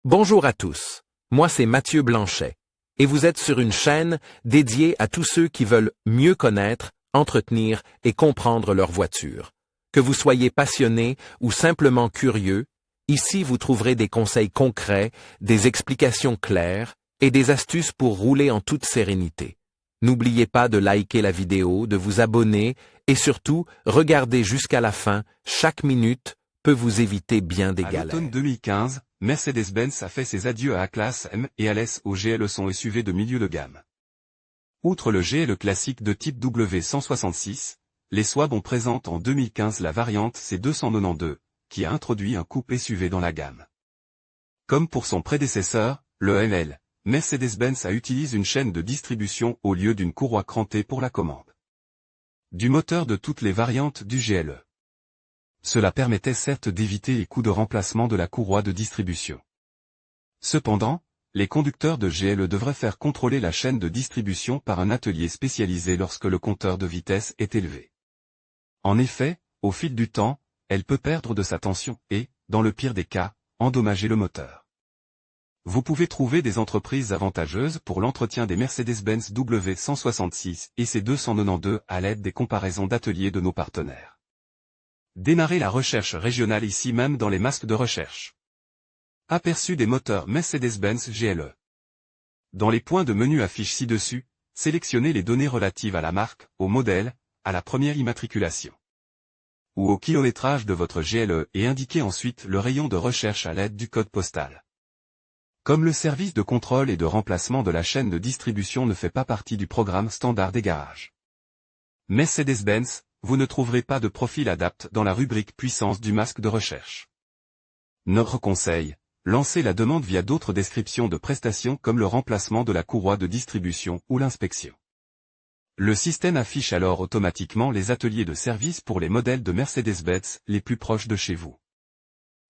Bonjour à tous, moi c'est Mathieu Blanchet, et vous êtes sur une chaîne dédiée à tous ceux qui veulent mieux connaître, entretenir et comprendre leur voiture. Que vous soyez passionné ou simplement curieux, ici vous trouverez des conseils concrets, des explications claires et des astuces pour rouler en toute sérénité. N'oubliez pas de liker la vidéo, de vous abonner et surtout, regardez jusqu'à la fin, chaque minute peut vous éviter bien des galères. À l'automne 2015, Mercedes-Benz a fait ses adieux à A-Class M et à laisse au GLE son SUV de milieu de gamme. Outre le GLE classique de type W166, les Swab présentent en 2015 la variante C292, qui a introduit un coupe SUV dans la gamme. Comme pour son prédécesseur, le ML, Mercedes-Benz utilise une chaîne de distribution au lieu d'une courroie crantée pour la commande du moteur de toutes les variantes du GLE. Cela permettait certes d'éviter les coûts de remplacement de la courroie de distribution. Cependant, les conducteurs de GLE devraient faire contrôler la chaîne de distribution par un atelier spécialisé lorsque le compteur de vitesse est élevé. En effet, au fil du temps, elle peut perdre de sa tension et, dans le pire des cas, endommager le moteur. Vous pouvez trouver des entreprises avantageuses pour l'entretien des Mercedes-Benz W166 et C292 à l'aide des comparaisons d'ateliers de nos partenaires. Démarrez la recherche régionale ici même dans les masques de recherche. Aperçu des moteurs Mercedes-Benz GLE. Dans les points de menu affichés ci-dessus, sélectionnez les données relatives à la marque, au modèle, à la première immatriculation ou au kilométrage de votre GLE et indiquez ensuite le rayon de recherche à l'aide du code postal. Comme le service de contrôle et de remplacement de la chaîne de distribution ne fait pas partie du programme standard des garages Mercedes-Benz, vous ne trouverez pas de profil adapté dans la rubrique puissance du masque de recherche. Notre conseil, lancez la demande via d'autres descriptions de prestations comme le remplacement de la courroie de distribution ou l'inspection. Le système affiche alors automatiquement les ateliers de service pour les modèles de Mercedes-Benz les plus proches de chez vous.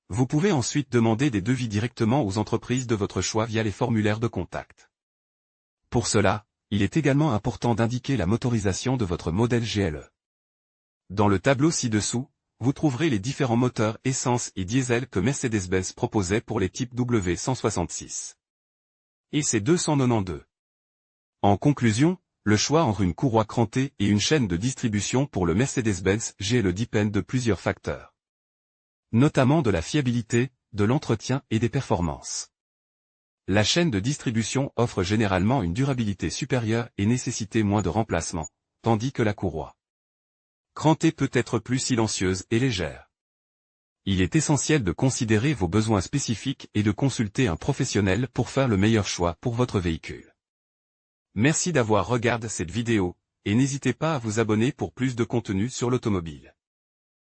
Vous pouvez ensuite demander des devis directement aux entreprises de votre choix via les formulaires de contact. Pour cela, il est également important d'indiquer la motorisation de votre modèle GLE. Dans le tableau ci-dessous, vous trouverez les différents moteurs essence et diesel que Mercedes-Benz proposait pour les types W166 et C292. En conclusion, le choix entre une courroie crantée et une chaîne de distribution pour le Mercedes-Benz GLE dépend de plusieurs facteurs, notamment de la fiabilité, de l'entretien et des performances. La chaîne de distribution offre généralement une durabilité supérieure et nécessite moins de remplacement, tandis que la courroie crantée peut être plus silencieuse et légère. Il est essentiel de considérer vos besoins spécifiques et de consulter un professionnel pour faire le meilleur choix pour votre véhicule. Merci d'avoir regardé cette vidéo, et n'hésitez pas à vous abonner pour plus de contenu sur l'automobile.